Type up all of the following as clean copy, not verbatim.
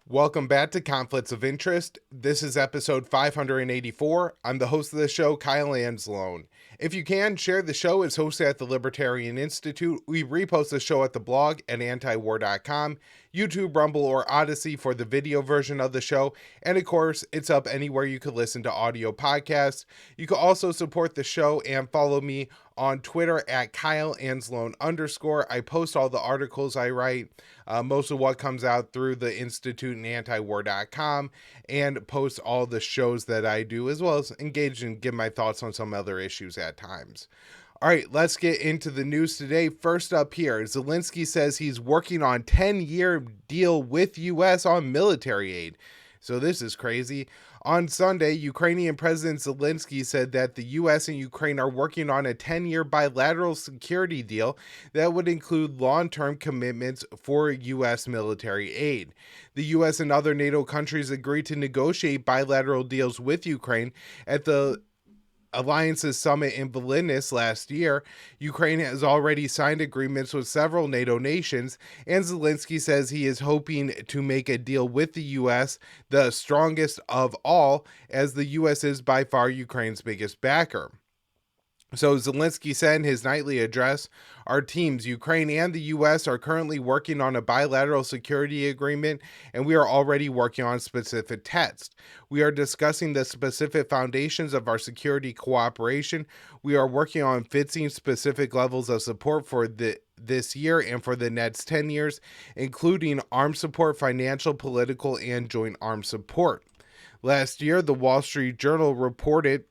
Welcome back to Conflicts of Interest. This is episode 584. I'm the host of the show, Kyle Anslone. If you can, share the show. It's hosted at the Libertarian Institute. We repost the show at the blog at antiwar.com, YouTube, Rumble, or Odysee for the video version of the show. And of course, it's up anywhere you could listen to audio podcasts. You can also support the show and follow me on Twitter at Kyle Anslone _. I post all the articles I write, most of what comes out through the Institute and antiwar.com, and post all the shows that I do, as well as engage and give my thoughts on some other issues at times. All right, let's get into the news today. First up here, Zelensky says he's working on 10-year deal with U.S. on military aid. So this is crazy. On Sunday, Ukrainian President Zelensky said that the U.S. and Ukraine are working on a 10-year bilateral security deal that would include long-term commitments for U.S. military aid. The U.S. and other NATO countries agreed to negotiate bilateral deals with Ukraine at the Alliance's summit in Vilnius last year. Ukraine has already signed agreements with several NATO nations, and Zelensky says he is hoping to make a deal with the U.S., the strongest of all, as the U.S. is by far Ukraine's biggest backer. So Zelensky said in his nightly address, our teams, Ukraine and the U.S., are currently working on a bilateral security agreement, and we are already working on specific tests. We are discussing the specific foundations of our security cooperation. We are working on fixing specific levels of support for this year and for the next 10 years, including arms support, financial, political, and joint arms support. Last year, the Wall Street Journal reported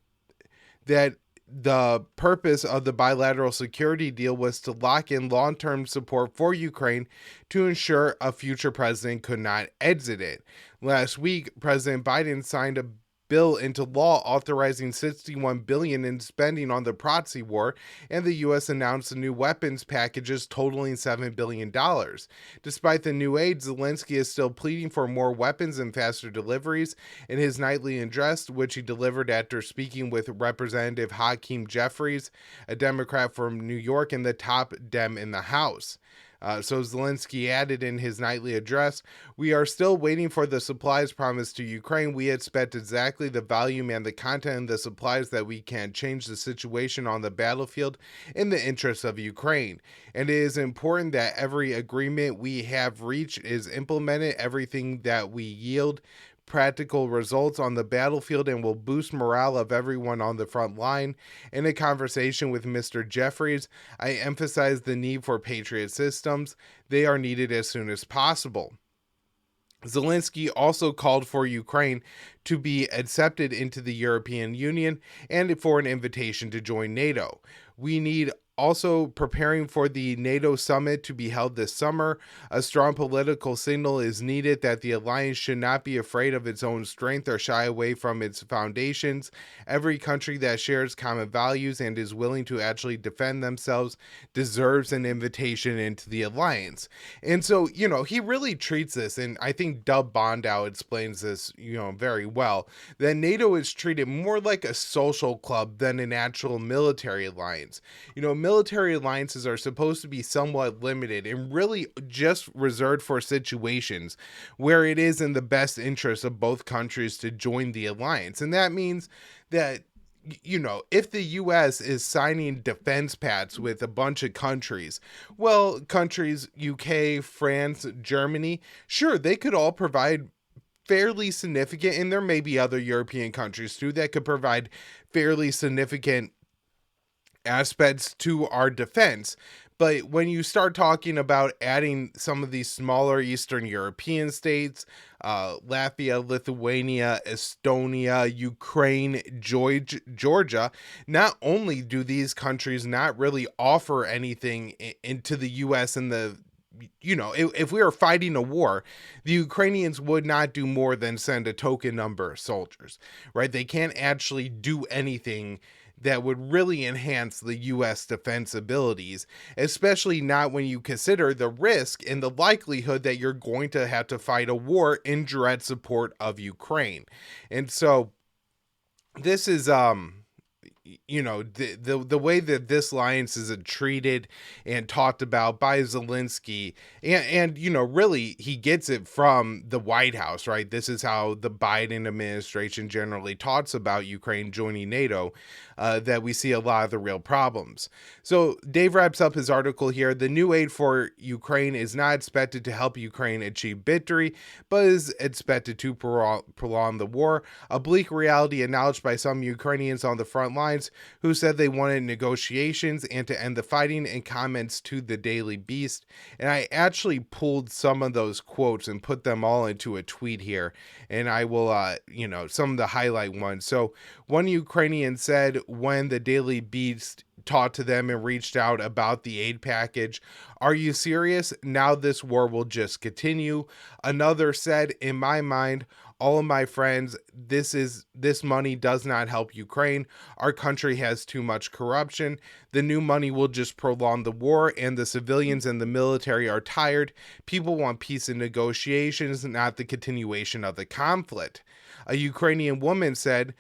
that the purpose of the bilateral security deal was to lock in long-term support for Ukraine to ensure a future president could not exit it. Last week, President Biden signed a bill into law authorizing $61 billion in spending on the proxy war, and the U.S. announced the new weapons packages totaling $7 billion. Despite the new aid, Zelensky is still pleading for more weapons and faster deliveries. In his nightly address, which he delivered after speaking with Representative Hakeem Jeffries, a Democrat from New York and the top Dem in the House. So Zelensky added in his nightly address, we are still waiting for the supplies promised to Ukraine. We expect exactly the volume and the content of the supplies that we can change the situation on the battlefield in the interest of Ukraine. And it is important that every agreement we have reached is implemented, everything that we yield practical results on the battlefield and will boost morale of everyone on the front line. In a conversation with Mr. Jeffries, I emphasized the need for Patriot systems. They are needed as soon as possible. Zelensky also called for Ukraine to be accepted into the European Union and for an invitation to join NATO. We need also preparing for the NATO summit to be held this summer. A strong political signal is needed that the alliance should not be afraid of its own strength or shy away from its foundations. Every country that shares common values and is willing to actually defend themselves deserves an invitation into the alliance. And so, he really treats this, and I think Dub Bondow explains this, very well, that NATO is treated more like a social club than an actual military alliance. Military alliances are supposed to be somewhat limited and really just reserved for situations where it is in the best interest of both countries to join the alliance. And that means that, if the U.S. is signing defense pacts with a bunch of countries, well, countries, UK, France, Germany, sure, they could all provide fairly significant, and there may be other European countries too that could provide fairly significant aspects to our defense. But when you start talking about adding some of these smaller Eastern European states, Latvia, Lithuania, Estonia, Ukraine, Georgia, not only do these countries not really offer anything into the U.S. and if we were fighting a war, the Ukrainians would not do more than send a token number of soldiers, right? They can't actually do anything that would really enhance the U.S. defense abilities, especially not when you consider the risk and the likelihood that you're going to have to fight a war in direct support of Ukraine. And so this is the way that this alliance is treated and talked about by Zelensky, and really he gets it from the White House, right? This is how the Biden administration generally talks about Ukraine joining NATO, that we see a lot of the real problems. So Dave wraps up his article here. The new aid for Ukraine is not expected to help Ukraine achieve victory, but is expected to prolong the war, a bleak reality acknowledged by some Ukrainians on the front lines who said they wanted negotiations and to end the fighting, in comments to the Daily Beast. And I actually pulled some of those quotes and put them all into a tweet here, and I will some of the highlight ones. So one Ukrainian said when the Daily Beast talked to them and reached out about the aid package, "Are you serious? Now this war will just continue." Another said, "In my mind, all of my friends, this money does not help Ukraine. Our country has too much corruption. The new money will just prolong the war, and the civilians and the military are tired. People want peace and negotiations, not the continuation of the conflict." A Ukrainian woman said,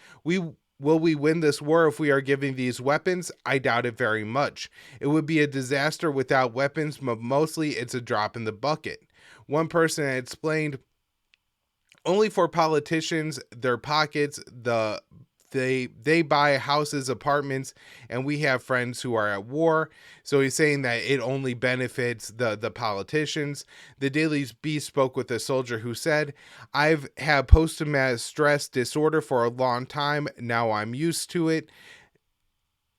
Will we win this war if we are giving these weapons? I doubt it very much. It would be a disaster without weapons, but mostly it's a drop in the bucket. One person had explained, only for politicians, their pockets, they buy houses, apartments, and we have friends who are at war. So he's saying that it only benefits the politicians. The Daily Beast spoke with a soldier who said, "I've had post-traumatic stress disorder for a long time. Now I'm used to it,"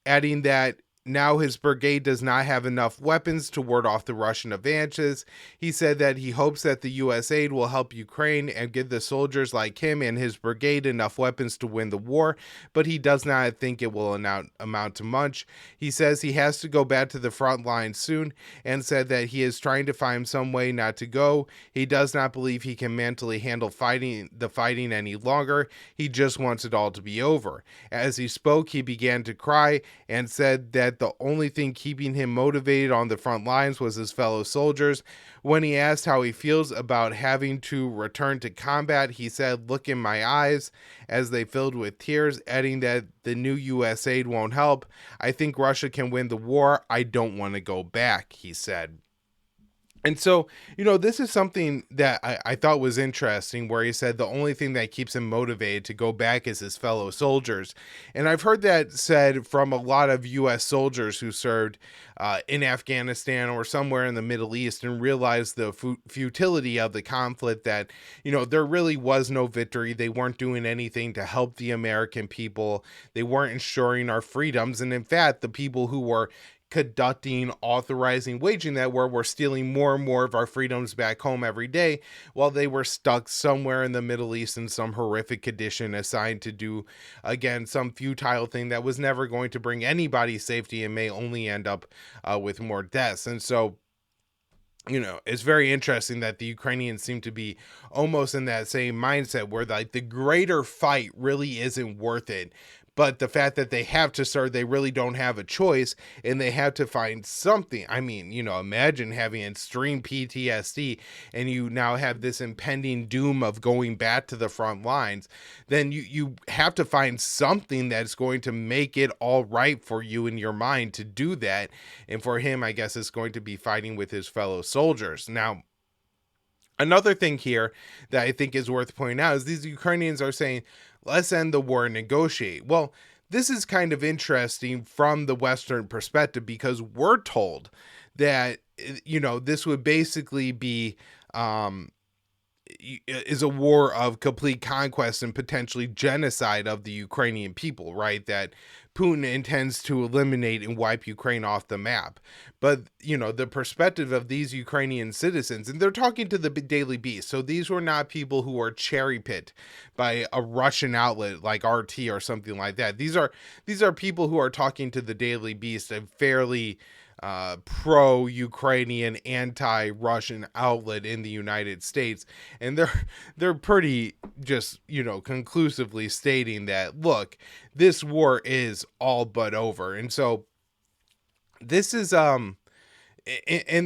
adding that now his brigade does not have enough weapons to ward off the Russian advances. He said that he hopes that the USAID will help Ukraine and give the soldiers like him and his brigade enough weapons to win the war, but he does not think it will amount to much. He says he has to go back to the front line soon, and said that he is trying to find some way not to go. He does not believe he can mentally handle the fighting any longer. He just wants it all to be over. As he spoke, he began to cry and said that the only thing keeping him motivated on the front lines was his fellow soldiers. When he asked how he feels about having to return to combat, he said, "Look in my eyes," as they filled with tears, adding that the new US aid won't help. "I think Russia can win the war. I don't want to go back," he said. And so, this is something that I thought was interesting, where he said the only thing that keeps him motivated to go back is his fellow soldiers. And I've heard that said from a lot of U.S. soldiers who served in Afghanistan or somewhere in the Middle East and realized the futility of the conflict, that, there really was no victory. They weren't doing anything to help the American people. They weren't ensuring our freedoms. And in fact, the people who were conducting, authorizing, waging that war were stealing more and more of our freedoms back home every day, while they were stuck somewhere in the Middle East in some horrific condition, assigned to do, again, some futile thing that was never going to bring anybody safety and may only end up with more deaths. And so, it's very interesting that the Ukrainians seem to be almost in that same mindset, where like the greater fight really isn't worth it. But the fact that they have to serve, they really don't have a choice, and they have to find something. I mean, imagine having extreme PTSD and you now have this impending doom of going back to the front lines. Then you have to find something that's going to make it all right for you in your mind to do that. And for him, I guess it's going to be fighting with his fellow soldiers. Now, another thing here that I think is worth pointing out is these Ukrainians are saying, let's end the war and negotiate. Well, this is kind of interesting from the Western perspective, because we're told that, this would basically be, is a war of complete conquest and potentially genocide of the Ukrainian people, right? That Putin intends to eliminate and wipe Ukraine off the map. But, the perspective of these Ukrainian citizens, and they're talking to the Daily Beast, so these were not people who were cherry picked by a Russian outlet like RT or something like that. These are people who are talking to the Daily Beast, a fairly pro-Ukrainian, anti-Russian outlet in the United States, and they're pretty just conclusively stating that, look, this war is all but over. And so this is and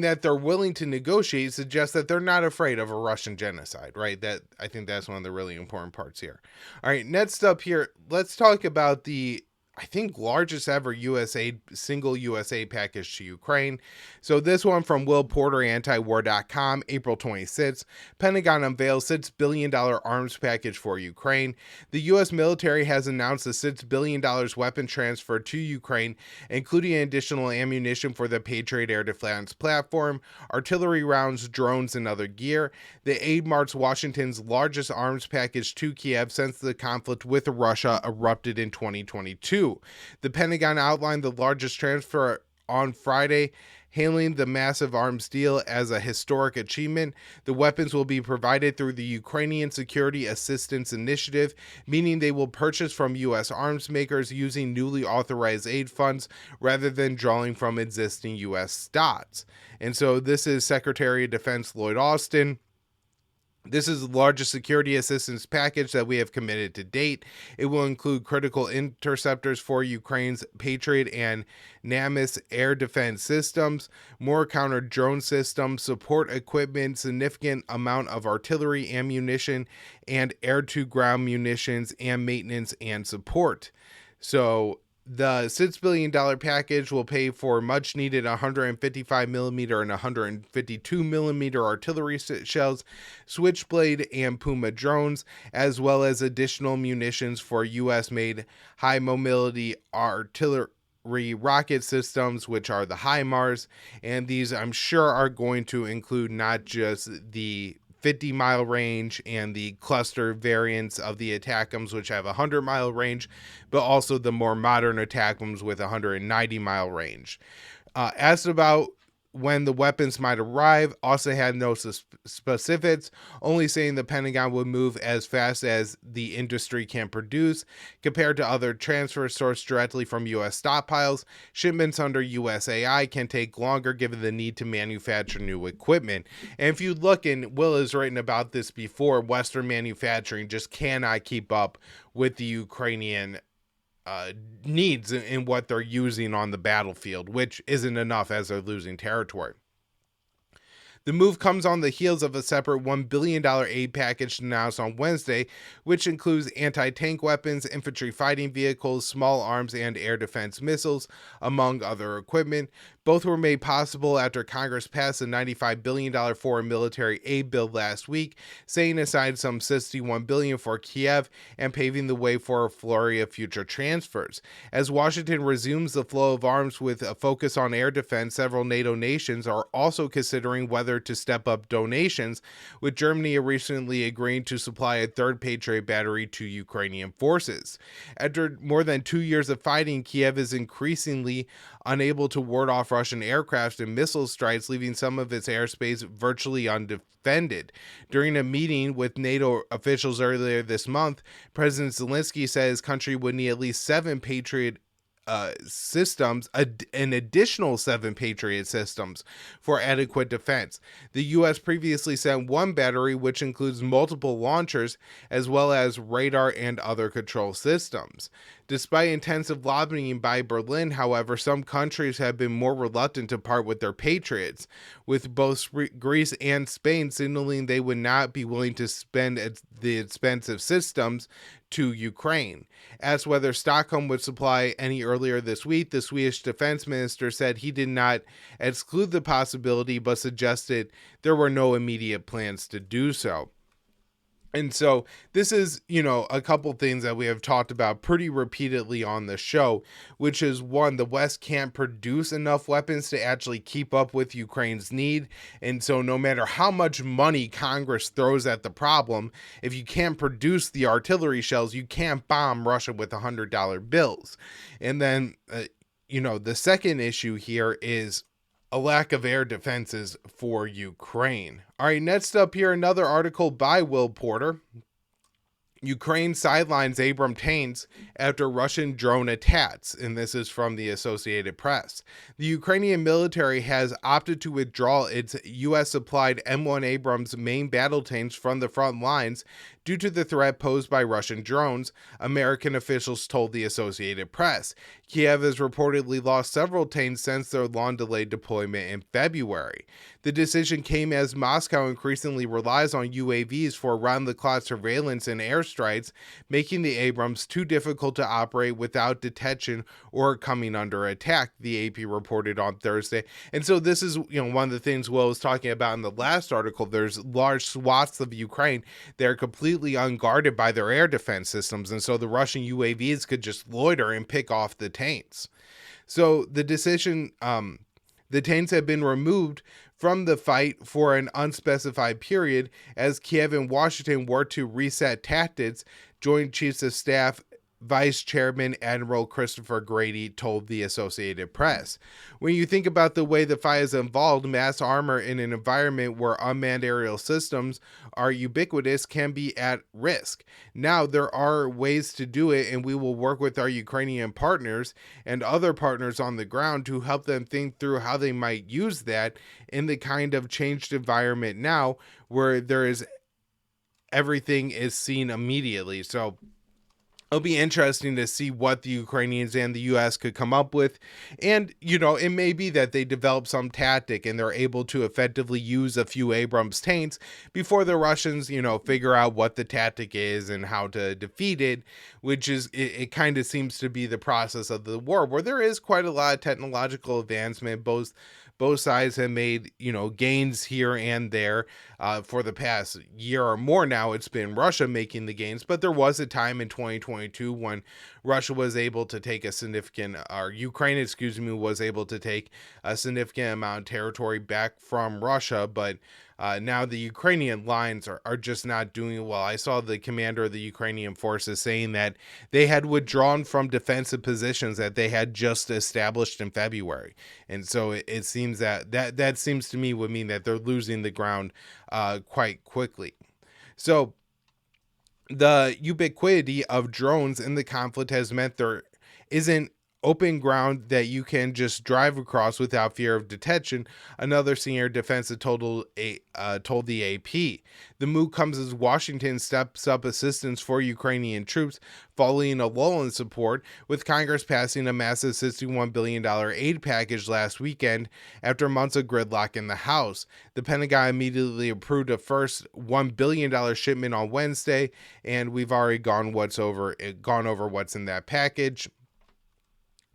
that they're willing to negotiate suggests that they're not afraid of a Russian genocide, right? That, I think that's one of the really important parts here. All right, next up here, let's talk about the I think, largest ever single USAID package to Ukraine. So this one from Will Porter, antiwar.com, April 26th. Pentagon unveils $6 billion arms package for Ukraine. The U.S. military has announced a $6 billion weapon transfer to Ukraine, including additional ammunition for the Patriot air defense platform, artillery rounds, drones, and other gear. The aid marks Washington's largest arms package to Kiev since the conflict with Russia erupted in 2022. The Pentagon outlined the largest transfer on Friday, hailing the massive arms deal as a historic achievement. The weapons will be provided through the Ukrainian Security Assistance Initiative, meaning they will purchase from U.S. arms makers using newly authorized aid funds rather than drawing from existing U.S. stocks. And so this is Secretary of Defense Lloyd Austin. This is the largest security assistance package that we have committed to date. It will include critical interceptors for Ukraine's Patriot and NAMIS air defense systems, more counter-drone systems, support equipment, significant amount of artillery ammunition, and air-to-ground munitions, and maintenance and support. So the $6 billion package will pay for much needed 155mm and 152mm artillery shells, Switchblade and Puma drones, as well as additional munitions for U.S.-made high-mobility artillery rocket systems, which are the HIMARS. And these, I'm sure, are going to include not just the 50-mile range and the cluster variants of the ATACMS, which have a 100-mile range, but also the more modern ATACMS with a 190-mile range. Asked about when the weapons might arrive, also had no specifics, only saying the Pentagon would move as fast as the industry can produce. Compared to other transfers sourced directly from U.S. stockpiles, shipments under USAID can take longer given the need to manufacture new equipment. And if you look, and Will has written about this before, Western manufacturing just cannot keep up with the Ukrainian needs in what they're using on the battlefield, which isn't enough as they're losing territory. The move comes on the heels of a separate $1 billion aid package announced on Wednesday, which includes anti-tank weapons, infantry fighting vehicles, small arms, and air defense missiles, among other equipment. Both were made possible after Congress passed a $95 billion foreign military aid bill last week, setting aside some $61 billion for Kiev and paving the way for a flurry of future transfers. As Washington resumes the flow of arms with a focus on air defense, several NATO nations are also considering whether to step up donations, with Germany recently agreeing to supply a third Patriot battery to Ukrainian forces. After more than 2 years of fighting, Kiev is increasingly unable to ward off Russian aircraft and missile strikes, leaving some of its airspace virtually undefended. During a meeting with NATO officials earlier this month, President Zelensky said his country would need at least 7 Patriot systems, an additional 7 Patriot systems for adequate defense. The U.S. previously sent 1 battery, which includes multiple launchers, as well as radar and other control systems. Despite intensive lobbying by Berlin, however, some countries have been more reluctant to part with their Patriots, with both Greece and Spain signaling they would not be willing to spend the expensive systems to Ukraine. Asked whether Stockholm would supply any earlier this week, the Swedish defense minister said he did not exclude the possibility, but suggested there were no immediate plans to do so. And so this is, a couple things that we have talked about pretty repeatedly on the show, which is, one, the West can't produce enough weapons to actually keep up with Ukraine's need. And so no matter how much money Congress throws at the problem, if you can't produce the artillery shells, you can't bomb Russia with $100 bills. And then, the second issue here is a lack of air defenses for Ukraine. All right, next up here, another article by Will Porter. Ukraine sidelines Abrams tanks after Russian drone attacks, and this is from the Associated Press. The Ukrainian military has opted to withdraw its U.S.-supplied M1 Abrams main battle tanks from the front lines due to the threat posed by Russian drones, American officials told the Associated Press. Kiev has reportedly lost several tanks since their long-delayed deployment in February. The decision came as Moscow increasingly relies on UAVs for round-the-clock surveillance and airstrikes, making the Abrams too difficult to operate without detection or coming under attack, the AP reported on Thursday. And so this is, one of the things Will was talking about in the last article. There's large swaths of Ukraine that are completely unguarded by their air defense systems, and so the Russian UAVs could just loiter and pick off the tanks. So the decision, the tanks have been removed from the fight for an unspecified period as Kiev and Washington work to reset tactics, Joint Chiefs of Staff Vice Chairman Admiral Christopher Grady told the Associated Press. When you think about the way the fight has evolved, mass armor in an environment where unmanned aerial systems are ubiquitous can be at risk. Now, there are ways to do it, and we will work with our Ukrainian partners and other partners on the ground to help them think through how they might use that in the kind of changed environment now where everything is seen immediately. So it'll be interesting to see what the Ukrainians and the U.S. could come up with. And, it may be that they develop some tactic and they're able to effectively use a few Abrams tanks before the Russians, figure out what the tactic is and how to defeat it, which is, it kind of seems to be the process of the war, where there is quite a lot of technological advancement. Both sides have made, gains here and there. For the past year or more now, it's been Russia making the gains, but there was a time in 2022 when Russia was able to take Ukraine, was able to take a significant amount of territory back from Russia, but now the Ukrainian lines are just not doing well. I saw the commander of the Ukrainian forces saying that they had withdrawn from defensive positions that they had just established in February. And so it seems that seems to me would mean that they're losing the ground quite quickly. So the ubiquity of drones in the conflict has meant there isn't open ground that you can just drive across without fear of detection, another senior defensive told the AP. The move comes as Washington steps up assistance for Ukrainian troops following a lull in support, with Congress passing a massive $61 billion aid package last weekend after months of gridlock in the House. The Pentagon immediately approved a first $1 billion shipment on Wednesday, and we've already gone over what's in that package.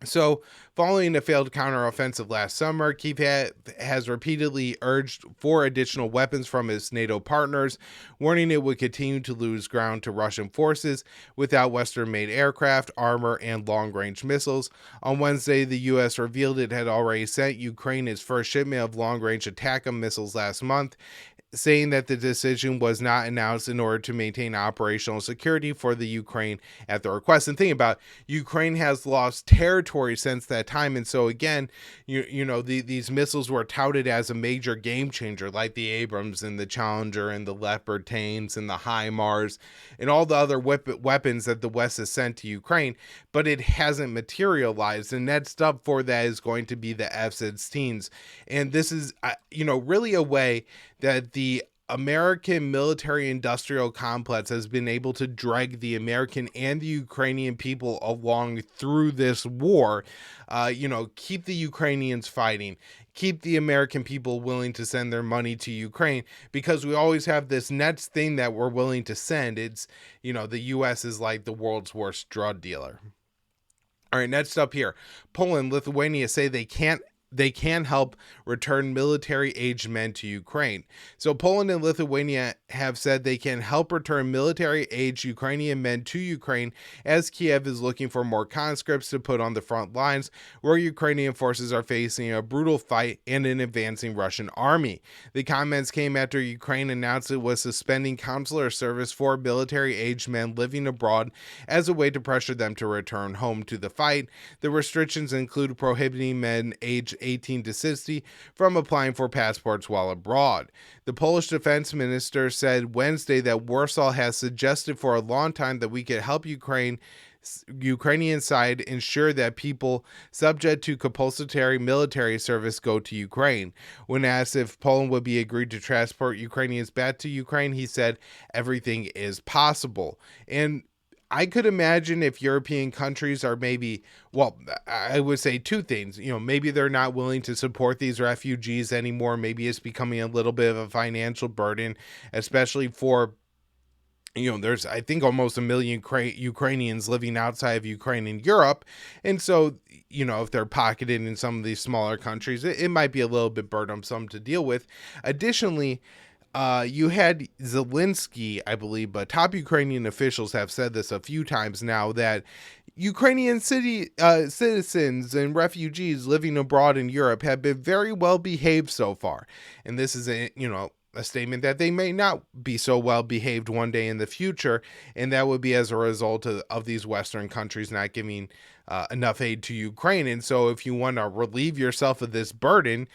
So, following a failed counteroffensive last summer, Kiev has repeatedly urged for additional weapons from its NATO partners, warning it would continue to lose ground to Russian forces without Western-made aircraft, armor, and long-range missiles. On Wednesday, the U.S. revealed it had already sent Ukraine its first shipment of long-range ATACMS missiles last month, saying that the decision was not announced in order to maintain operational security for the Ukraine at the request. And think about, Ukraine has lost territory since that time, and so again, these missiles were touted as a major game changer, like the Abrams and the Challenger and the Leopard tanks and the HIMARS and all the other weapons that the West has sent to Ukraine, but it hasn't materialized. And next up for that is going to be the F-16s, and this is really a way that the American military industrial complex has been able to drag the American and the Ukrainian people along through this war, keep the Ukrainians fighting, keep the American people willing to send their money to Ukraine, because we always have this next thing that we're willing to send. It's, the U.S. is like the world's worst drug dealer. All right, next up here, Poland, Lithuania say they can help return military-aged men to Ukraine. So Poland and Lithuania have said they can help return military-aged Ukrainian men to Ukraine as Kiev is looking for more conscripts to put on the front lines, where Ukrainian forces are facing a brutal fight and an advancing Russian army. The comments came after Ukraine announced it was suspending consular service for military-aged men living abroad as a way to pressure them to return home to the fight. The restrictions include prohibiting men aged 18 to 60 from applying for passports while abroad. The Polish defense minister said Wednesday that Warsaw has suggested for a long time that we could help Ukrainian side ensure that people subject to compulsory military service go to Ukraine. When asked if Poland would be agreed to transport Ukrainians back to Ukraine, he said everything is possible. And I could imagine if European countries are maybe, well, I would say two things. Maybe they're not willing to support these refugees anymore. Maybe it's becoming a little bit of a financial burden, especially for, there's, I think, almost 1 million Ukrainians living outside of Ukraine in Europe. And so, if they're pocketed in some of these smaller countries, it might be a little bit burdensome to deal with. Additionally, you had Zelensky, I believe, but top Ukrainian officials have said this a few times now, that Ukrainian citizens and refugees living abroad in Europe have been very well behaved so far. And this is a statement that they may not be so well behaved one day in the future. And that would be as a result of these Western countries not giving enough aid to Ukraine. And so if you want to relieve yourself of this burden,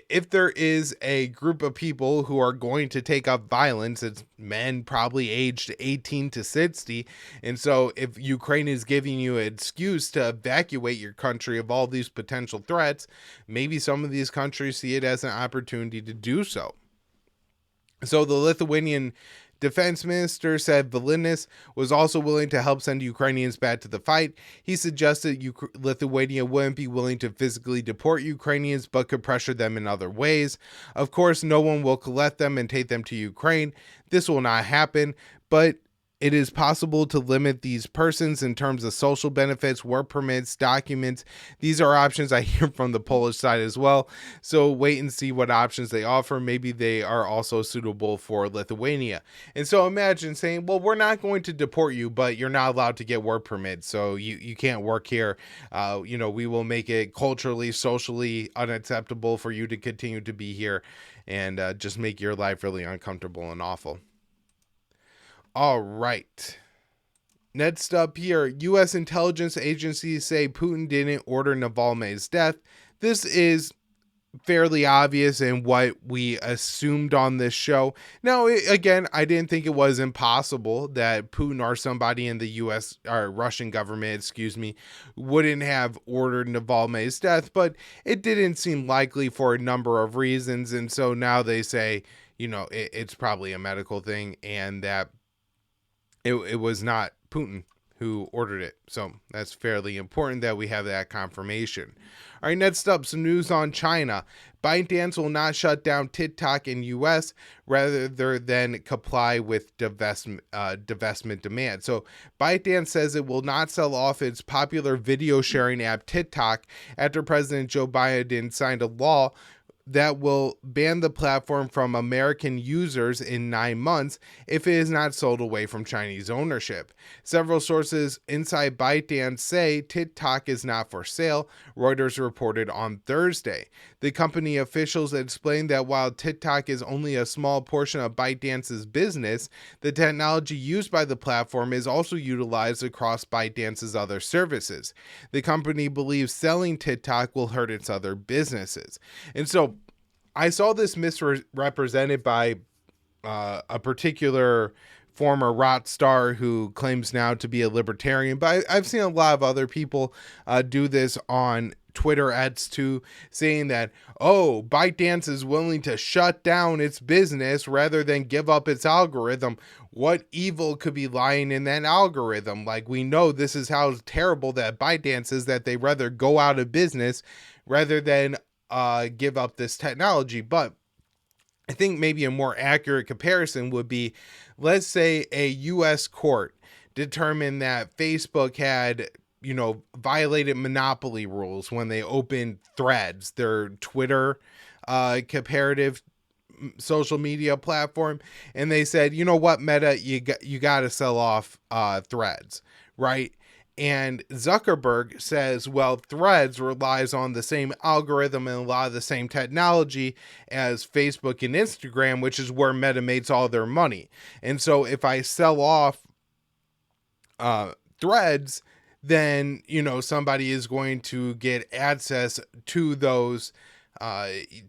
if there is a group of people who are going to take up violence, it's men probably aged 18 to 60. And so if Ukraine is giving you an excuse to evacuate your country of all these potential threats, maybe some of these countries see it as an opportunity to do so. So the Lithuanian Defense Minister said Vilnius was also willing to help send Ukrainians back to the fight. He suggested Lithuania wouldn't be willing to physically deport Ukrainians, but could pressure them in other ways. Of course, no one will collect them and take them to Ukraine. This will not happen, but it is possible to limit these persons in terms of social benefits, work permits, documents. These are options I hear from the Polish side as well. So wait and see what options they offer. Maybe they are also suitable for Lithuania. And so imagine saying, well, we're not going to deport you, but you're not allowed to get work permits. So you can't work here. We will make it culturally, socially unacceptable for you to continue to be here, and just make your life really uncomfortable and awful. All right. Next up here, U.S. intelligence agencies say Putin didn't order Navalny's death. This is fairly obvious in what we assumed on this show. Now, again, I didn't think it was impossible that Putin or somebody in the U.S. or Russian government, wouldn't have ordered Navalny's death, but it didn't seem likely for a number of reasons. And so now they say, it's probably a medical thing, and that it was not Putin who ordered it. So that's fairly important that we have that confirmation. All right, next up, some news on China. ByteDance will not shut down TikTok in U.S. rather than comply with divestment demand. So ByteDance says it will not sell off its popular video sharing app TikTok after President Joe Biden signed a law that will ban the platform from American users in 9 months if it is not sold away from Chinese ownership. Several sources inside ByteDance say TikTok is not for sale, Reuters reported on Thursday. The company officials explained that while TikTok is only a small portion of ByteDance's business, the technology used by the platform is also utilized across ByteDance's other services. The company believes selling TikTok will hurt its other businesses. And so I saw this misrepresented by a particular former rock star who claims now to be a libertarian, but I've seen a lot of other people do this on Twitter ads too, saying that, ByteDance is willing to shut down its business rather than give up its algorithm. What evil could be lying in that algorithm? Like, we know this is how terrible that ByteDance is, that they rather go out of business rather than give up this technology. But I think maybe a more accurate comparison would be, let's say a U.S. court determined that Facebook had, violated monopoly rules when they opened Threads, their Twitter comparative social media platform, and they said, you know what, Meta, you got to sell off Threads, right? And Zuckerberg says, well, Threads relies on the same algorithm and a lot of the same technology as Facebook and Instagram, which is where Meta makes all their money. And so if I sell off Threads, then, somebody is going to get access to those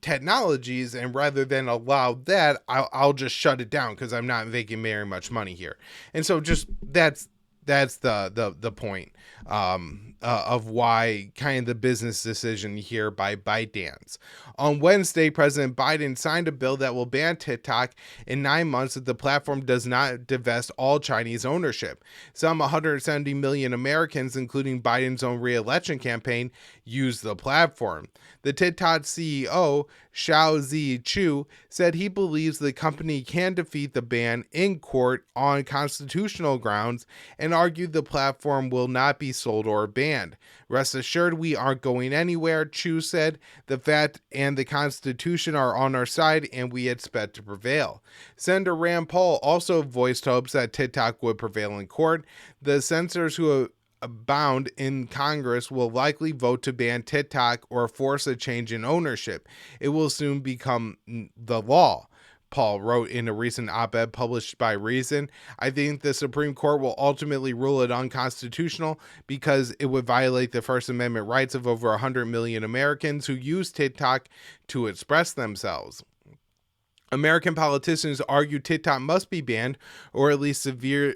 technologies, and rather than allow that, I'll just shut it down because I'm not making very much money here. And so just that's that's the point of why kind of the business decision here by ByteDance. On Wednesday, President Biden signed a bill that will ban TikTok in 9 months if the platform does not divest all Chinese ownership. Some 170 million Americans, including Biden's own re-election campaign, use the platform. The TikTok CEO, Xiao Chu, said he believes the company can defeat the ban in court on constitutional grounds and argued the platform will not be sold or banned. Rest assured, we aren't going anywhere, Chu said. The fact and the Constitution are on our side, and we expect to prevail. Senator Rand Paul also voiced hopes that TikTok would prevail in court. The senators who abound in Congress will likely vote to ban TikTok or force a change in ownership. It will soon become the law, Paul wrote in a recent op-ed published by Reason. I think the Supreme Court will ultimately rule it unconstitutional because it would violate the First Amendment rights of over 100 million Americans who use TikTok to express themselves. American politicians argue TikTok must be banned or at least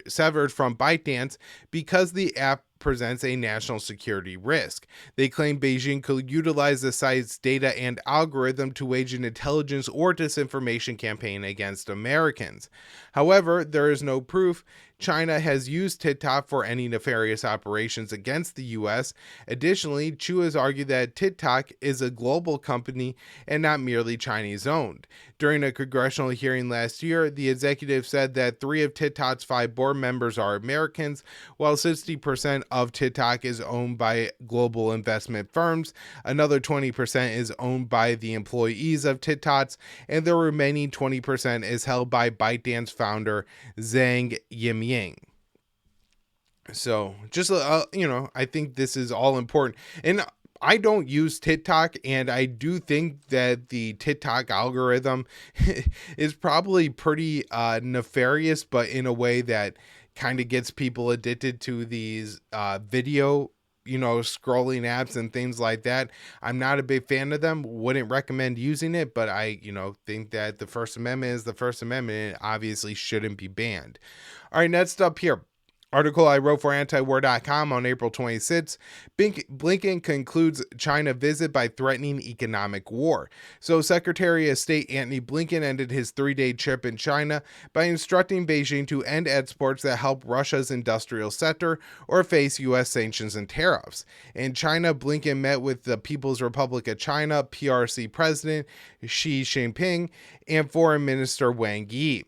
severed from ByteDance because the app presents a national security risk. They claim Beijing could utilize the site's data and algorithm to wage an intelligence or disinformation campaign against Americans. However, there is no proof China has used TikTok for any nefarious operations against the U.S. Additionally, Chu has argued that TikTok is a global company and not merely Chinese-owned. During a congressional hearing last year, the executive said that 3 of TikTok's 5 board members are Americans, while 60% of TikTok is owned by global investment firms. Another 20% is owned by the employees of TikTok, and the remaining 20% is held by ByteDance founder Zhang Yimying. So just, I think this is all important. And I don't use TikTok, and I do think that the TikTok algorithm is probably pretty nefarious, but in a way that kind of gets people addicted to these video, scrolling apps and things like that. I'm not a big fan of them. Wouldn't recommend using it, but I, think that the First Amendment is the First Amendment and it obviously shouldn't be banned. All right, next up here. Article I wrote for antiwar.com on April 26th. Blinken concludes China visit by threatening economic war. So Secretary of State Antony Blinken ended his 3-day trip in China by instructing Beijing to end exports that help Russia's industrial sector or face U.S. sanctions and tariffs. In China, Blinken met with the People's Republic of China, PRC President Xi Jinping, and Foreign Minister Wang Yi.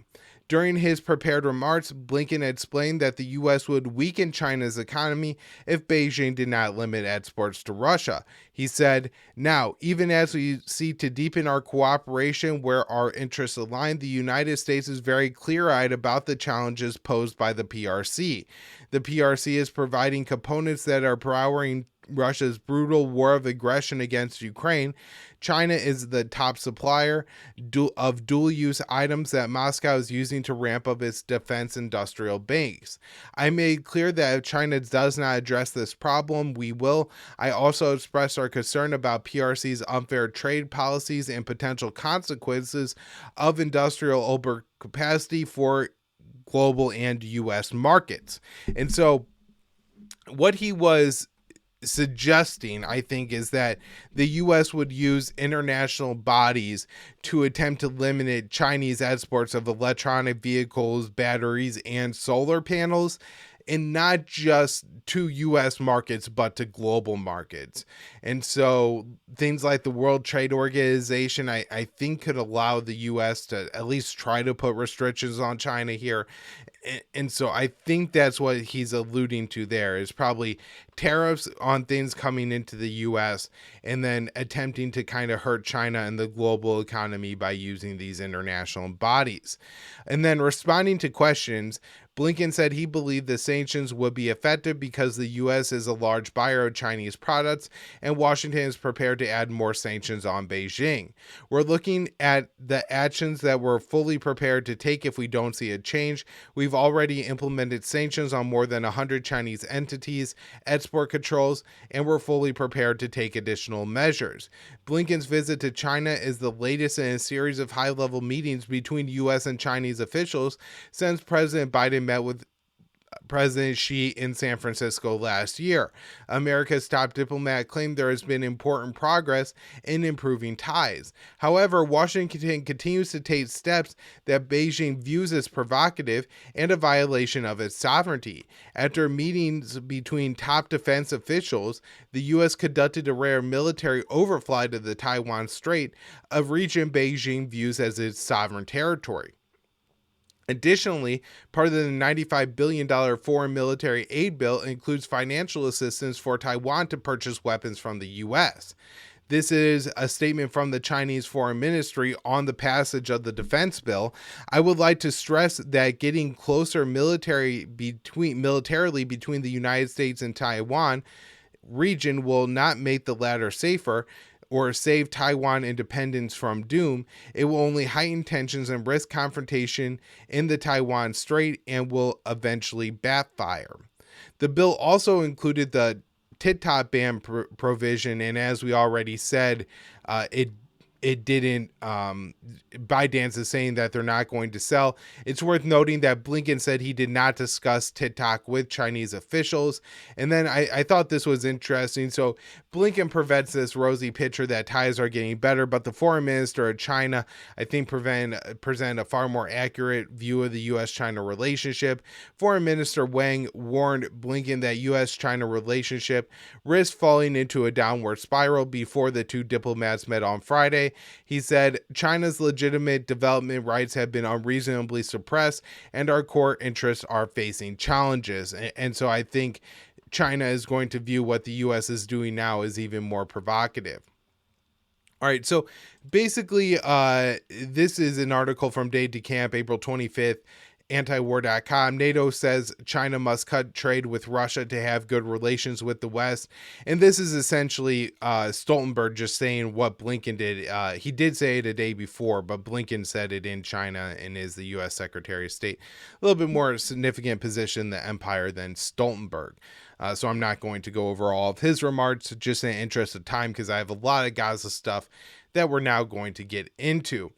During his prepared remarks, Blinken explained that the U.S. would weaken China's economy if Beijing did not limit exports to Russia. He said, "Now, even as we seek to deepen our cooperation where our interests align, the United States is very clear-eyed about the challenges posed by the PRC. The PRC is providing components that are powering Russia's brutal war of aggression against Ukraine. China is the top supplier of dual-use items that Moscow is using to ramp up its defense industrial base. I made clear that if China does not address this problem, we will. I also expressed our concern about PRC's unfair trade policies and potential consequences of industrial overcapacity for global and U.S. markets." And so what he was suggesting, I think, is that the U.S. would use international bodies to attempt to limit Chinese exports of electronic vehicles, batteries, and solar panels, and not just to U.S. markets, but to global markets. And so things like the World Trade Organization, I think, could allow the U.S. to at least try to put restrictions on China here. And so I think that's what he's alluding to there, is probably tariffs on things coming into the U.S. and then attempting to kind of hurt China and the global economy by using these international bodies. And then responding to questions, Blinken said he believed the sanctions would be effective because the U.S. is a large buyer of Chinese products and Washington is prepared to add more sanctions on Beijing. We're looking at the actions that we're fully prepared to take if we don't see a change. We've already implemented sanctions on more than 100 Chinese entities, export controls, and we're fully prepared to take additional measures. Blinken's visit to China is the latest in a series of high-level meetings between U.S. and Chinese officials since President Biden met with President Xi in San Francisco last year. America's top diplomat claimed there has been important progress in improving ties. However, Washington continues to take steps that Beijing views as provocative and a violation of its sovereignty. After meetings between top defense officials, the U.S. conducted a rare military overflight of the Taiwan Strait, a region Beijing views as its sovereign territory. Additionally, part of the $95 billion foreign military aid bill includes financial assistance for Taiwan to purchase weapons from the U.S. This is a statement from the Chinese Foreign Ministry on the passage of the defense bill. I would like to stress that getting closer militarily between the United States and Taiwan region will not make the latter safer or save Taiwan independence from doom. It will only heighten tensions and risk confrontation in the Taiwan Strait and will eventually backfire. The bill also included the TikTok ban provision, and as we already said, it didn't. ByteDance is saying that they're not going to sell. It's worth noting that Blinken said he did not discuss TikTok with Chinese officials. And then I thought this was interesting. So Blinken presents this rosy picture that ties are getting better, but the foreign minister of China, I think, present a far more accurate view of the U.S.-China relationship. Foreign Minister Wang warned Blinken that U.S.-China relationship risked falling into a downward spiral before the two diplomats met on Friday. He said, China's legitimate development rights have been unreasonably suppressed and our core interests are facing challenges. And so I think China is going to view what the U.S. is doing now as even more provocative. All right, so basically, this is an article from Day to Camp, April 25th, antiwar.com. NATO says China must cut trade with Russia to have good relations with the West. And this is essentially Stoltenberg just saying what Blinken did. He did say it a day before, but Blinken said it in China and is the U.S. Secretary of State. A little bit more significant position in the empire than Stoltenberg. So I'm not going to go over all of his remarks, just in the interest of time, because I have a lot of Gaza stuff that we're now going to get into.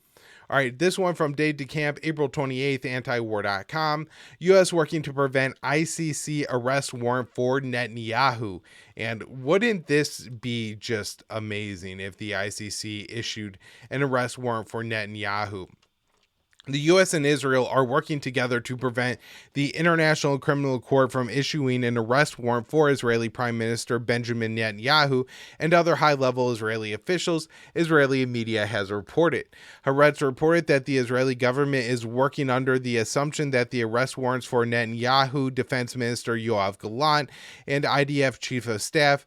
All right, this one from Day to Camp, April 28th, antiwar.com. U.S. working to prevent ICC arrest warrant for Netanyahu. And wouldn't this be just amazing if the ICC issued an arrest warrant for Netanyahu? The U.S. and Israel are working together to prevent the International Criminal Court from issuing an arrest warrant for Israeli Prime Minister Benjamin Netanyahu and other high-level Israeli officials, Israeli media has reported. Haaretz reported that the Israeli government is working under the assumption that the arrest warrants for Netanyahu, Defense Minister Yoav Gallant, and IDF Chief of Staff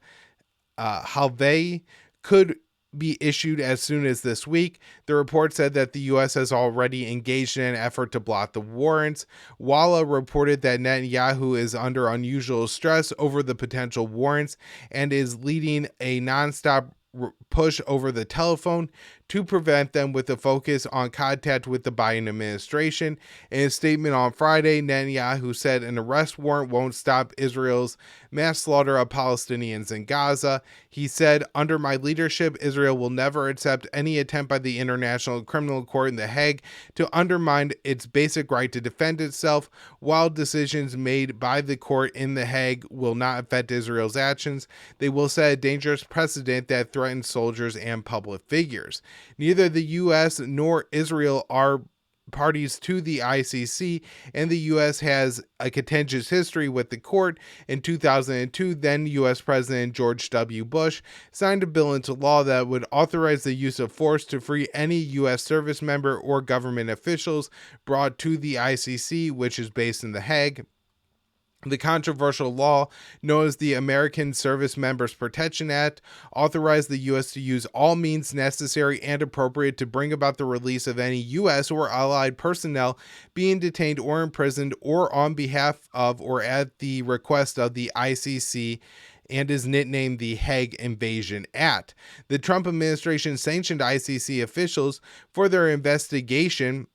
Halvei could be issued as soon as this week. The report said that the U.S. has already engaged in an effort to block the warrants. Walla reported that Netanyahu is under unusual stress over the potential warrants and is leading a nonstop push over the telephone to prevent them, with a focus on contact with the Biden administration. In a statement on Friday, Netanyahu said an arrest warrant won't stop Israel's mass slaughter of Palestinians in Gaza. He said, under my leadership, Israel will never accept any attempt by the International Criminal Court in The Hague to undermine its basic right to defend itself. While decisions made by the court in The Hague will not affect Israel's actions, they will set a dangerous precedent that threatens soldiers and public figures. Neither the U.S. nor Israel are parties to the ICC, and the U.S. has a contentious history with the court. In 2002, then U.S. President George W. Bush signed a bill into law that would authorize the use of force to free any U.S. service member or government officials brought to the ICC, which is based in The Hague. The controversial law, known as the American Service Members Protection Act, authorized the U.S. to use all means necessary and appropriate to bring about the release of any U.S. or allied personnel being detained or imprisoned, or on behalf of or at the request of the ICC, and is nicknamed the Hague Invasion Act. The Trump administration sanctioned ICC officials for their investigation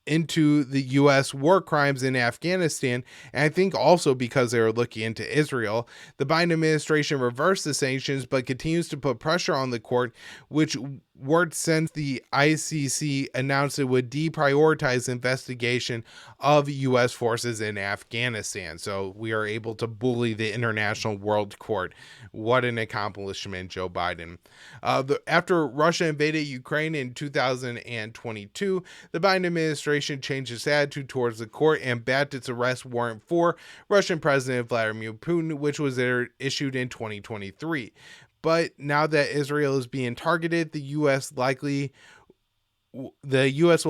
into the U.S. war crimes in Afghanistan, and I think also because they were looking into Israel. The Biden administration reversed the sanctions, but continues to put pressure on the court, which Word, since the ICC announced it would deprioritize investigation of U.S. forces in Afghanistan. So we are able to bully the International World Court. What an accomplishment, Joe Biden. After Russia invaded Ukraine in 2022, the Biden administration changed its attitude towards the court and backed its arrest warrant for Russian President Vladimir Putin, which was issued in 2023. But now that Israel is being targeted, the U.S. will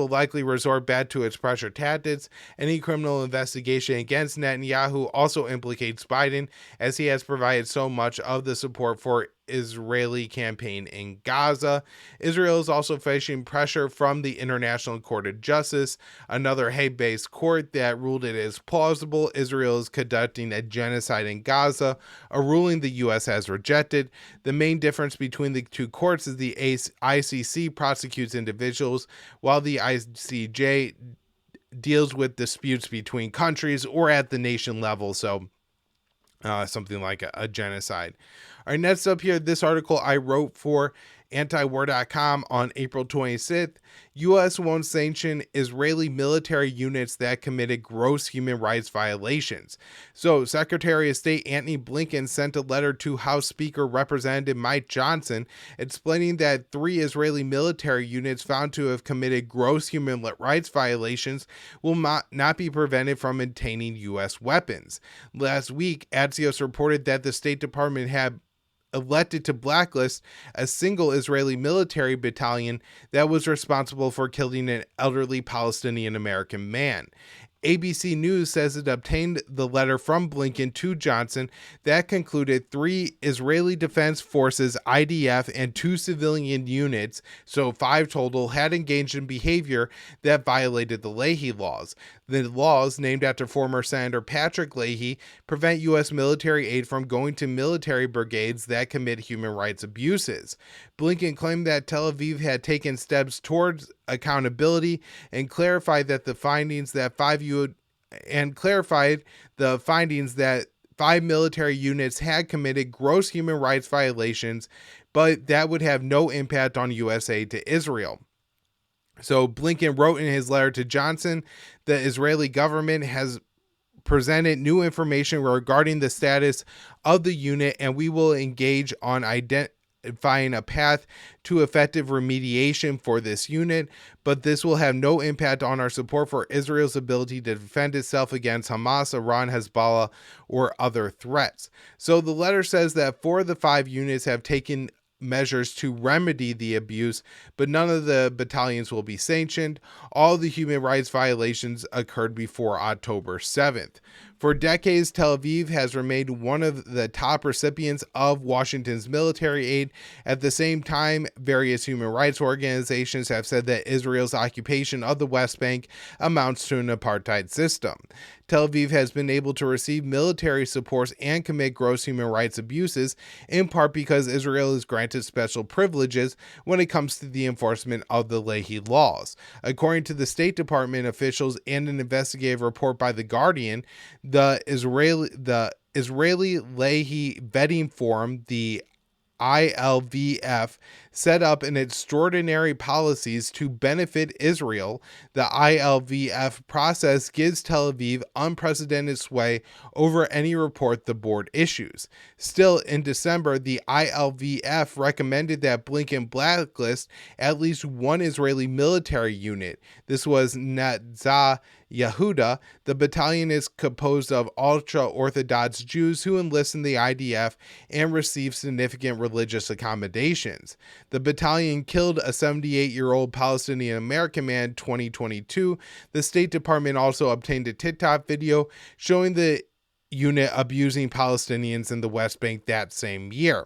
likely resort back to its pressure tactics. Any criminal investigation against Netanyahu also implicates Biden, as he has provided so much of the support for Israeli campaign in Gaza. Israel is also facing pressure from the International Court of Justice, another Hague-based court that ruled it is plausible Israel is conducting a genocide in Gaza, a ruling the U.S. has rejected. The main difference between the two courts is the ICC prosecutes individuals, while the ICJ deals with disputes between countries or at the nation level, so something like a genocide. All right, next up here, this article I wrote for antiwar.com on April 26th. U.S. won't sanction Israeli military units that committed gross human rights violations. So Secretary of State Antony Blinken sent a letter to House Speaker Representative Mike Johnson explaining that 3 Israeli military units found to have committed gross human rights violations will not be prevented from obtaining U.S. weapons. Last week, Axios reported that the State Department had elected to blacklist a single Israeli military battalion that was responsible for killing an elderly Palestinian American man. ABC News says it obtained the letter from Blinken to Johnson that concluded 3 Israeli Defense Forces IDF and 2 civilian units, so 5 total, had engaged in behavior that violated the Leahy laws. The laws, named after former Senator Patrick Leahy, prevent U.S. military aid from going to military brigades that commit human rights abuses. Blinken claimed that Tel Aviv had taken steps towards accountability and clarified the findings that 5 military units had committed gross human rights violations, but that would have no impact on U.S. aid to Israel. So Blinken wrote in his letter to Johnson, the Israeli government has presented new information regarding the status of the unit, and we will engage on identifying a path to effective remediation for this unit, but this will have no impact on our support for Israel's ability to defend itself against Hamas, Iran, Hezbollah, or other threats. So the letter says that 4 of the 5 units have taken measures to remedy the abuse, but none of the battalions will be sanctioned. All the human rights violations occurred before October 7th. For decades, Tel Aviv has remained one of the top recipients of Washington's military aid. At the same time, various human rights organizations have said that Israel's occupation of the West Bank amounts to an apartheid system. Tel Aviv has been able to receive military support and commit gross human rights abuses, in part because Israel is granted special privileges when it comes to the enforcement of the Leahy laws. According to the State Department officials and an investigative report by The Guardian, the Israeli Leahy Vetting Forum, the ILVF, set up an extraordinary policies to benefit Israel. The ILVF process gives Tel Aviv unprecedented sway over any report the board issues. Still, in December, the ILVF recommended that Blinken blacklist at least 1 Israeli military unit. This was Netzah Yehuda. The battalion is composed of ultra-Orthodox Jews who enlist in the IDF and receive significant religious accommodations. The battalion killed a 78-year-old Palestinian American man in 2022. The State Department also obtained a TikTok video showing the unit abusing Palestinians in the West Bank that same year.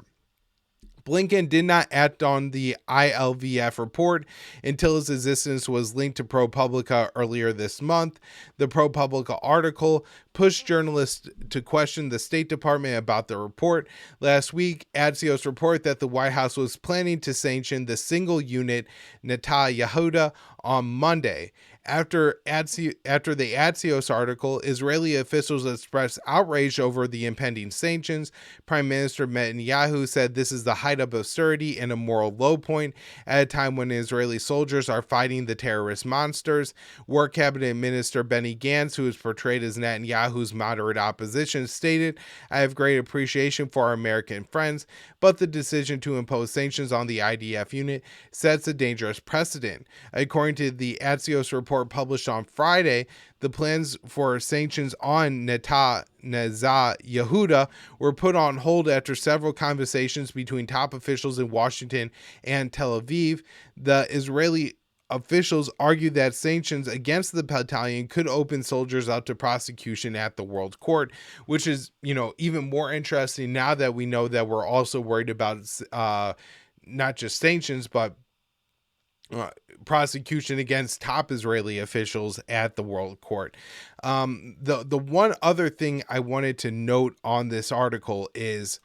Blinken did not act on the ILVF report until his existence was linked to ProPublica earlier this month. The ProPublica article pushed journalists to question the State Department about the report. Last week, Axios reported that the White House was planning to sanction the single unit Netzah Yehuda on Monday. After the Axios article, Israeli officials expressed outrage over the impending sanctions. Prime Minister Netanyahu said this is the height of absurdity and a moral low point at a time when Israeli soldiers are fighting the terrorist monsters. War Cabinet Minister Benny Gantz, who is portrayed as Netanyahu's moderate opposition, stated, "I have great appreciation for our American friends, but the decision to impose sanctions on the IDF unit sets a dangerous precedent." According to the Axios report published on Friday, the plans for sanctions on Netanyahu were put on hold after several conversations between top officials in Washington and Tel Aviv. The Israeli officials argued that sanctions against the battalion could open soldiers up to prosecution at the World Court, which is, even more interesting now that we know that we're also worried about not just sanctions, but prosecution against top Israeli officials at the World Court. The one other thing I wanted to note on this article is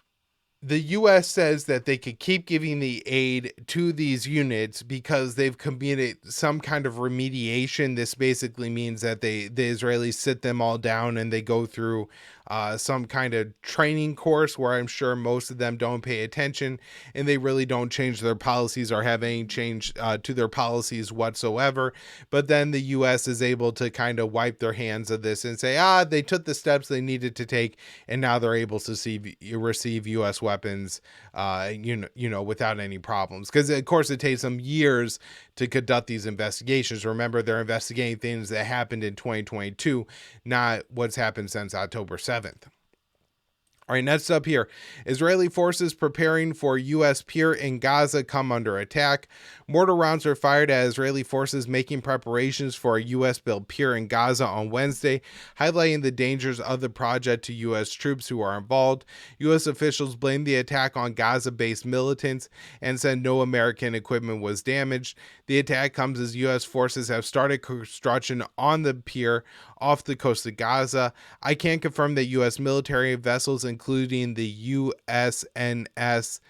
the U.S. says that they could keep giving the aid to these units because they've committed some kind of remediation. This basically means that the Israelis sit them all down and they go through some kind of training course where I'm sure most of them don't pay attention and they really don't change their policies or have any change to their policies whatsoever. But then the U.S. is able to kind of wipe their hands of this and say, they took the steps they needed to take and now they're able to receive U.S. weapons, without any problems. Because of course it takes them years to conduct these investigations. Remember, they're investigating things that happened in 2022, not what's happened since October 7th. All right, next up here, Israeli forces preparing for U.S. Pier in Gaza come under attack. Mortar rounds are fired at Israeli forces making preparations for a U.S.-built pier in Gaza on Wednesday, highlighting the dangers of the project to U.S. troops who are involved. U.S. officials blamed the attack on Gaza-based militants and said no American equipment was damaged. The attack comes as U.S. forces have started construction on the pier off the coast of Gaza. I can confirm that U.S. military vessels, including the USNS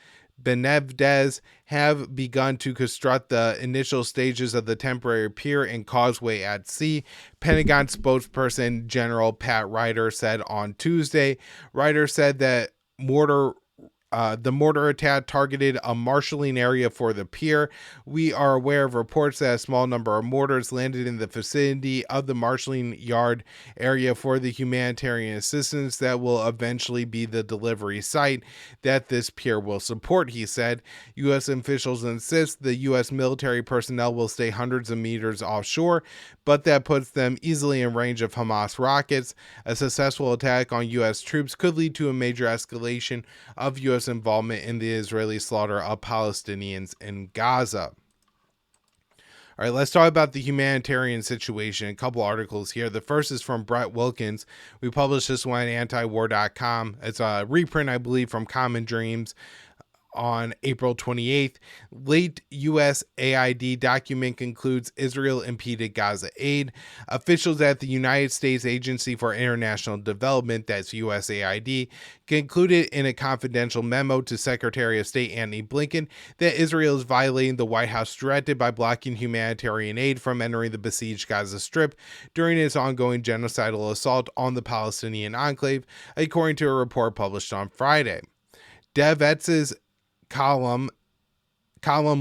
Benevdez, have begun to construct the initial stages of the temporary pier and causeway at sea, Pentagon spokesperson General Pat Ryder said on Tuesday. Ryder said that the mortar attack targeted a marshalling area for the pier. We are aware of reports that a small number of mortars landed in the vicinity of the marshalling yard area for the humanitarian assistance that will eventually be the delivery site that this pier will support, he said. U.S. officials insist the U.S. military personnel will stay hundreds of meters offshore, but that puts them easily in range of Hamas rockets. A successful attack on U.S. troops could lead to a major escalation of U.S. involvement in the Israeli slaughter of Palestinians in Gaza. All right, let's talk about the humanitarian situation. A couple articles here. The first is from Brett Wilkins. We published this one at antiwar.com. It's a reprint, I believe, from Common Dreams on April 28th. Late USAID document concludes Israel impeded Gaza aid. Officials at the United States Agency for International Development, that's USAID, concluded in a confidential memo to Secretary of State Antony Blinken that Israel is violating the White House directive by blocking humanitarian aid from entering the besieged Gaza Strip during its ongoing genocidal assault on the Palestinian enclave, according to a report published on Friday. Dev Etz's Column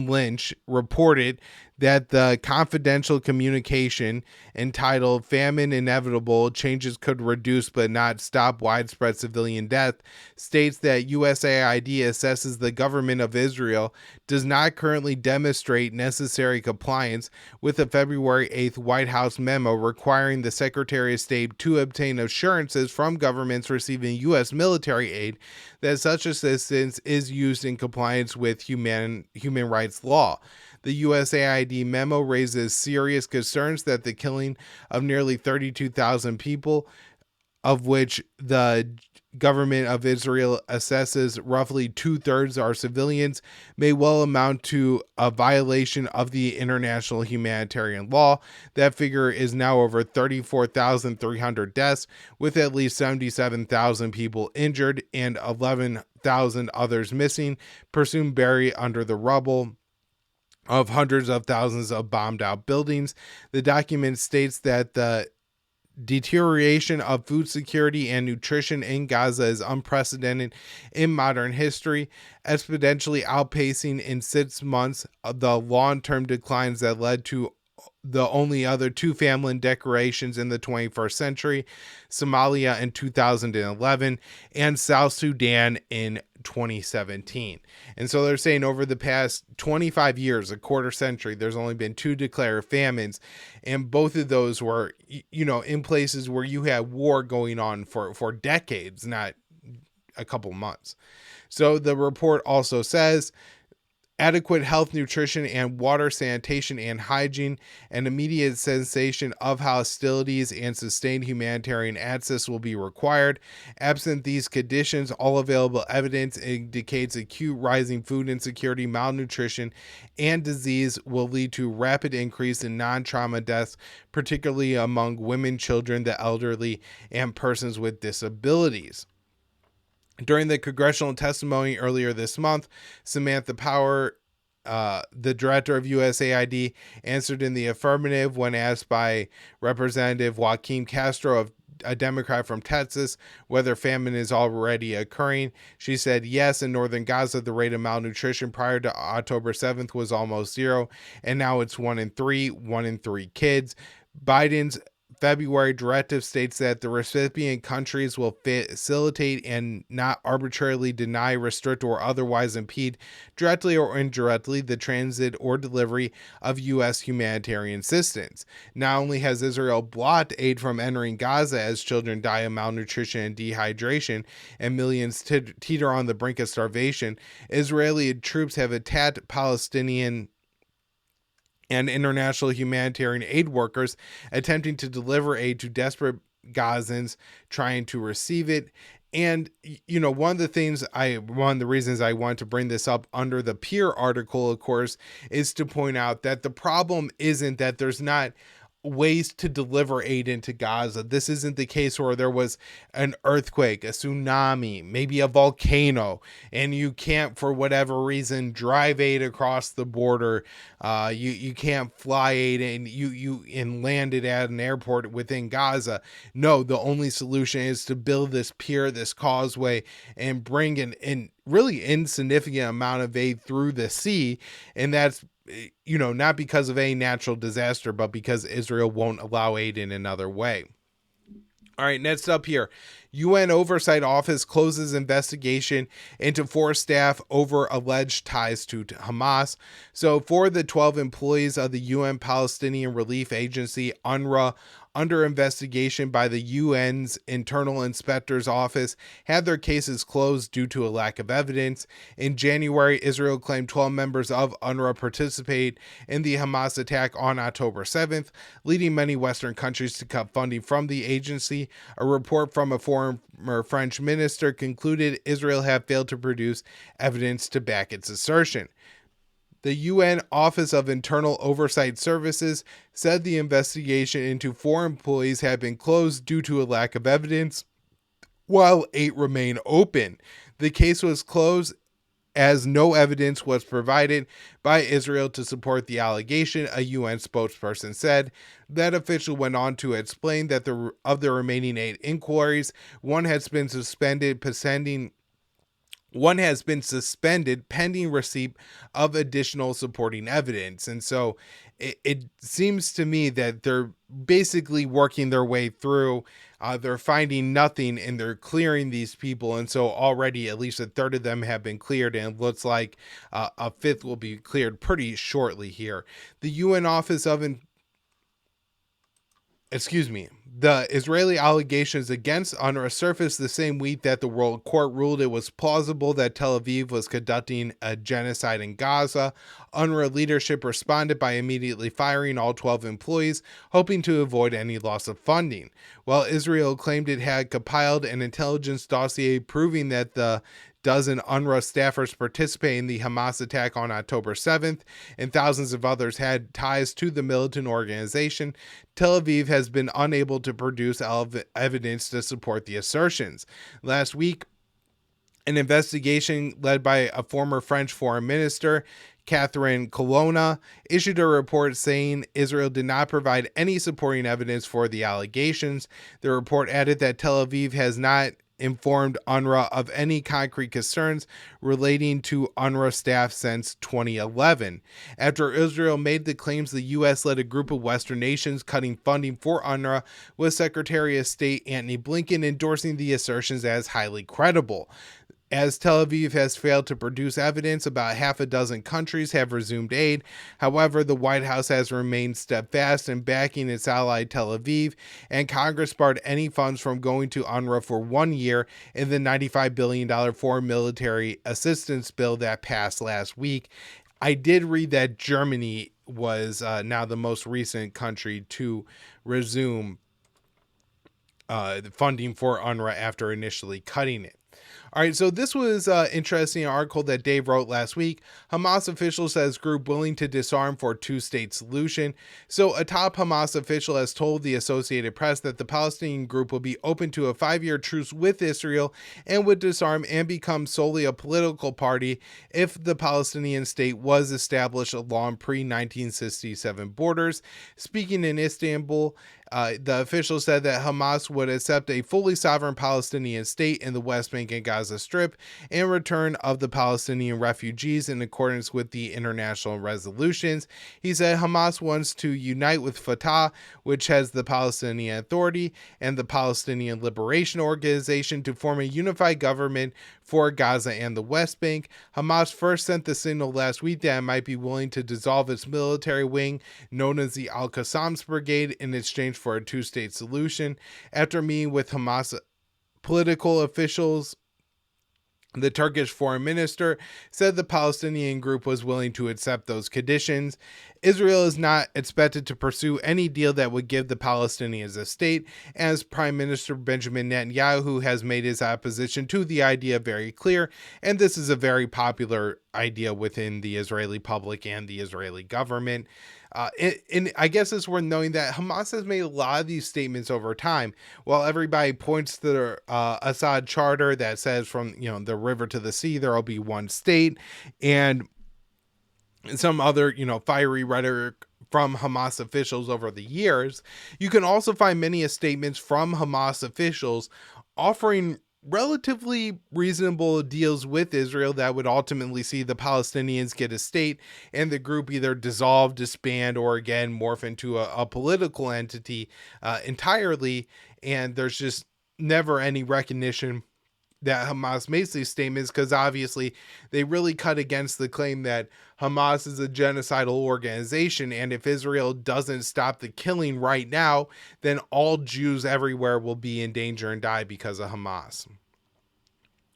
Lynch reported that the confidential communication entitled "Famine Inevitable, Changes Could Reduce but Not Stop Widespread Civilian Death" states that USAID assesses the government of Israel does not currently demonstrate necessary compliance with the February 8th White House memo requiring the Secretary of State to obtain assurances from governments receiving U.S. military aid that such assistance is used in compliance with human rights law. The USAID memo raises serious concerns that the killing of nearly 32,000 people, of which the government of Israel assesses roughly 2/3 are civilians, may well amount to a violation of the international humanitarian law. That figure is now over 34,300 deaths, with at least 77,000 people injured and 11,000 others missing, presumed buried under the rubble. of hundreds of thousands of bombed out buildings. The document states that the deterioration of food security and nutrition in Gaza is unprecedented in modern history, exponentially outpacing in 6 months the long-term declines that led to the only other two famine declarations in the 21st century, Somalia in 2011 and South Sudan in 2017. And so they're saying over the past 25 years, a quarter century, there's only been two declared famines. And both of those were, in places where you had war going on for decades, not a couple months. So the report also says adequate health, nutrition, and water, sanitation, and hygiene, an immediate cessation of hostilities, and sustained humanitarian access will be required. Absent these conditions, all available evidence indicates acute rising food insecurity, malnutrition, and disease will lead to rapid increase in non-trauma deaths, particularly among women, children, the elderly, and persons with disabilities. During the congressional testimony earlier this month, Samantha Power, the director of USAID, answered in the affirmative when asked by Representative Joaquin Castro, a Democrat from Texas, whether famine is already occurring. She said yes. In northern Gaza, the rate of malnutrition prior to October 7th was almost zero, and now it's 1 in 3 kids. Biden's February directive states that the recipient countries will facilitate and not arbitrarily deny, restrict, or otherwise impede, directly or indirectly, the transit or delivery of U.S. humanitarian assistance. Not only has Israel blocked aid from entering Gaza as children die of malnutrition and dehydration and millions teeter on the brink of starvation, Israeli troops have attacked Palestinian and international humanitarian aid workers attempting to deliver aid to desperate Gazans trying to receive it. And, one of the reasons I want to bring this up under the Pier article, of course, is to point out that the problem isn't that there's not ways to deliver aid into Gaza. This isn't the case where there was an earthquake, a tsunami, maybe a volcano, and you can't, for whatever reason, drive aid across the border. You can't fly aid and land it at an airport within Gaza. No, the only solution is to build this pier, this causeway, and bring an really insignificant amount of aid through the sea. And that's not because of a natural disaster, but because Israel won't allow aid in another way. All right, next up here, UN Oversight Office closes investigation into 4 staff over alleged ties to Hamas. So 4 of the 12 employees of the UN Palestinian Relief Agency, UNRWA, under investigation by the UN's Internal Inspector's Office, had their cases closed due to a lack of evidence. In January, Israel claimed 12 members of UNRWA participated in the Hamas attack on October 7th, leading many Western countries to cut funding from the agency. A report from a former French minister concluded Israel had failed to produce evidence to back its assertion. The UN Office of Internal Oversight Services said the investigation into 4 employees had been closed due to a lack of evidence, while 8 remain open. The case was closed as no evidence was provided by Israel to support the allegation, a UN spokesperson said. That official went on to explain that of the remaining 8 inquiries, one has been suspended pending receipt of additional supporting evidence. And so it seems to me that they're basically working their way through. They're finding nothing and they're clearing these people. And so already at least a third of them have been cleared, and it looks like a fifth will be cleared pretty shortly here. The UN Office of The Israeli allegations against UNRWA surfaced the same week that the World Court ruled it was plausible that Tel Aviv was conducting a genocide in Gaza. UNRWA leadership responded by immediately firing all 12 employees, hoping to avoid any loss of funding. While Israel claimed it had compiled an intelligence dossier proving that the dozen UNRWA staffers participated in the Hamas attack on October 7th, and thousands of others had ties to the militant organization, Tel Aviv has been unable to produce evidence to support the assertions. Last week, an investigation led by a former French foreign minister Catherine Colonna, issued a report saying Israel did not provide any supporting evidence for the allegations. The report added that Tel Aviv has not informed UNRWA of any concrete concerns relating to UNRWA staff since 2011. After Israel made the claims, the U.S. led a group of Western nations cutting funding for UNRWA, with Secretary of State Antony Blinken endorsing the assertions as highly credible. As Tel Aviv has failed to produce evidence, about half a dozen countries have resumed aid. However, the White House has remained steadfast in backing its ally Tel Aviv, and Congress barred any funds from going to UNRWA for 1 year in the $95 billion foreign military assistance bill that passed last week. I did read that Germany was now the most recent country to resume funding for UNRWA after initially cutting it. All right, so this was an interesting article that Dave wrote last week. Hamas official says group willing to disarm for two-state solution. So a top Hamas official has told the Associated Press that the Palestinian group will be open to a 5-year truce with Israel and would disarm and become solely a political party if the Palestinian state was established along pre-1967 borders. Speaking in Istanbul, the official said that Hamas would accept a fully sovereign Palestinian state in the West Bank and Gaza Strip and return of the Palestinian refugees in accordance with the international resolutions. He said Hamas wants to unite with Fatah, which has the Palestinian Authority, and the Palestinian Liberation Organization to form a unified government for Gaza and the West Bank. Hamas first sent the signal last week that it might be willing to dissolve its military wing, known as the Al-Qassams Brigade, in exchange for a two-state solution. After meeting with Hamas political officials, the Turkish foreign minister said the Palestinian group was willing to accept those conditions. Israel is not expected to pursue any deal that would give the Palestinians a state, as Prime Minister Benjamin Netanyahu has made his opposition to the idea very clear, and this is a very popular idea within the Israeli public and the Israeli government. And I guess it's worth knowing that Hamas has made a lot of these statements over time. While everybody points to the Assad charter that says from the river to the sea there will be one state, and some other fiery rhetoric from Hamas officials over the years, you can also find many statements from Hamas officials offering relatively reasonable deals with Israel that would ultimately see the Palestinians get a state and the group either dissolve, disband, or again morph into a political entity entirely. And there's just never any recognition that Hamas makes these statements, because obviously they really cut against the claim that Hamas is a genocidal organization, and if Israel doesn't stop the killing right now, then all Jews everywhere will be in danger and die because of Hamas.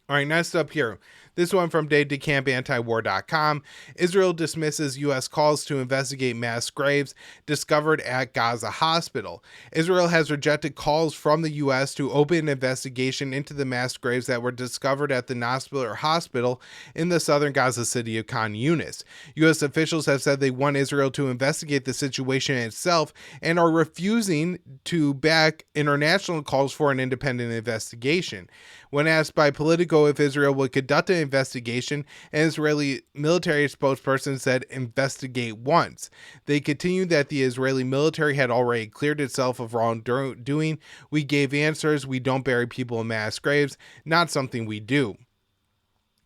All right, next up here. This one from DaveDeCampAntiWar.com. Israel dismisses U.S. calls to investigate mass graves discovered at Gaza hospital. Israel has rejected calls from the U.S. to open an investigation into the mass graves that were discovered at the Nasser hospital in the southern Gaza city of Khan Yunis. U.S. officials have said they want Israel to investigate the situation itself and are refusing to back international calls for an independent investigation. When asked by Politico if Israel would conduct an investigation, an Israeli military spokesperson said investigate once. They continued that the Israeli military had already cleared itself of wrongdoing. We gave answers. We don't bury people in mass graves. Not something we do.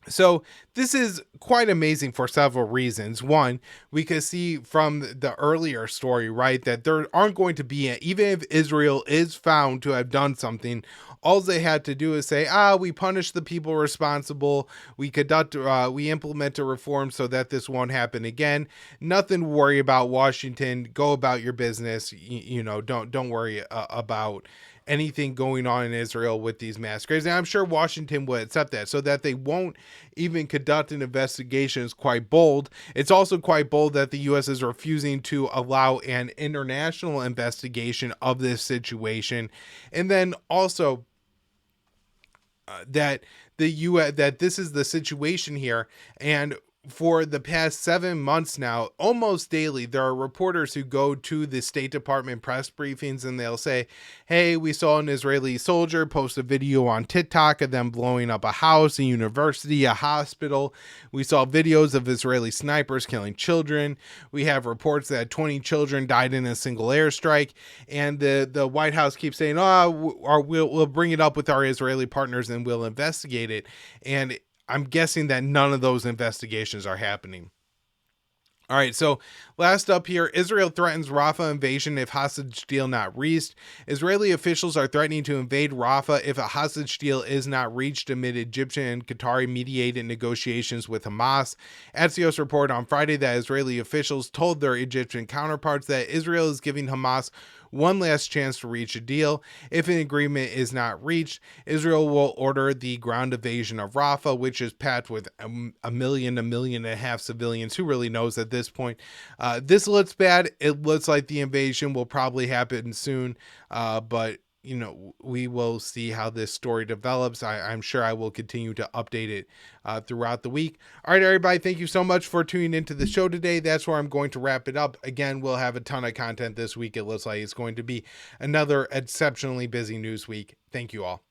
So this is quite amazing for several reasons. One, we could see from the earlier story, right, that there aren't going to be, even if Israel is found to have done something, all they had to do is say, we punish the people responsible. We implement a reform so that this won't happen again. Nothing to worry about, Washington. Go about your business. Don't worry about anything going on in Israel with these mass graves. And I'm sure Washington would accept that. So that they won't even conduct an investigation is quite bold. It's also quite bold that the U.S. is refusing to allow an international investigation of this situation. And then also that the U.S. that this is the situation here, and for the past 7 months now, almost daily, there are reporters who go to the State Department press briefings and they'll say, hey, we saw an Israeli soldier post a video on TikTok of them blowing up a house, a university, a hospital. We saw videos of Israeli snipers killing children. We have reports that 20 children died in a single airstrike. And the White House keeps saying, we'll bring it up with our Israeli partners and we'll investigate it. And I'm guessing that none of those investigations are happening. All right, so last up here, Israel threatens Rafah invasion if hostage deal not reached. Israeli officials are threatening to invade Rafah if a hostage deal is not reached amid Egyptian and Qatari mediated negotiations with Hamas. Axios reported on Friday that Israeli officials told their Egyptian counterparts that Israel is giving Hamas one last chance to reach a deal. If an agreement is not reached, Israel will order the ground invasion of Rafah, which is packed with a million and a half civilians. Who really knows at this point? This looks bad. It looks like the invasion will probably happen soon, but we will see how this story develops. I'm sure I will continue to update it throughout the week. All right, everybody, thank you so much for tuning into the show today. That's where I'm going to wrap it up. Again, we'll have a ton of content this week. It looks like it's going to be another exceptionally busy news week. Thank you all.